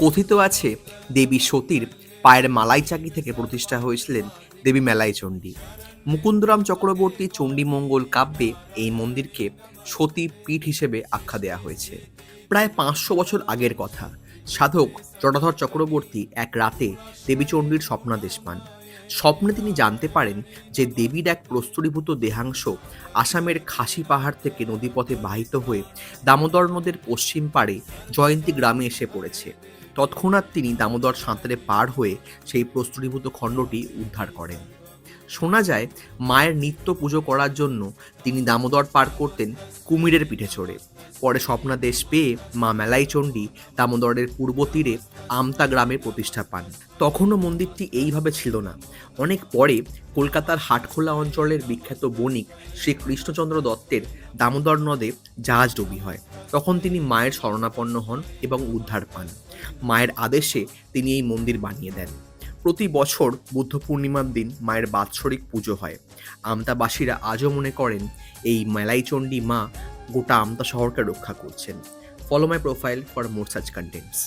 কথিত আছে দেবী সতীর পায়ের মালাই চাকি থেকে প্রতিষ্ঠা হয়েছিলেন দেবী মেলাই চণ্ডী। মুকুন্দরাম চক্রবর্তী চণ্ডীমঙ্গল কাব্যে এই মন্দিরকে সতী পীঠ হিসেবে আখ্যা দেওয়া হয়েছে। প্রায় 500 বছর আগের কথা। সাধক জটাধর চক্রবর্তী এক রাতে দেবী চণ্ডীর স্বপ্নাদেশ পান। স্বপ্নে তিনি জানতে পারেন যে দেবীর এক প্রস্তরীভূত দেহাংশ আসামের খাসি পাহাড় থেকে নদীপথে বাহিত হয়ে দামোদর নদের পশ্চিম পাড়ে জয়ন্তী গ্রামে এসে পড়েছে। তৎক্ষণাৎ তিনি দামোদর সাঁতরে পার হয়ে সেই প্রস্তরীভূত খণ্ডটি উদ্ধার করেন। শোনা যায় মায়ের নিত্য পুজো করার জন্য তিনি দামোদর পার করতেন কুমিরের পিঠে চড়ে। পরে স্বপ্নাদেশ পেয়ে মা মেলাই চণ্ডী দামোদরের পূর্ব তীরে আমতা গ্রামে প্রতিষ্ঠা পান। তখনও মন্দিরটি এইভাবে ছিল না। অনেক পরে কলকাতার হাটখোলা অঞ্চলের বিখ্যাত বণিক শ্রী কৃষ্ণচন্দ্র দত্তের দামোদর নদে জাহাজডুবি হয়। তখন তিনি মায়ের শরণাপন্ন হন এবং উদ্ধার পান। মায়ের আদেশে তিনি এই মন্দির বানিয়ে দেন। প্রতি বছর বুদ্ধ পূর্ণিমার দিন মায়ের বাৎসরিক পুজো হয়। আমতাবাসীরা আজও মনে করেন এই মেলাই চণ্ডী মা গোটা আমতা শহরকে রক্ষা করছেন। Follow my profile for more such contents.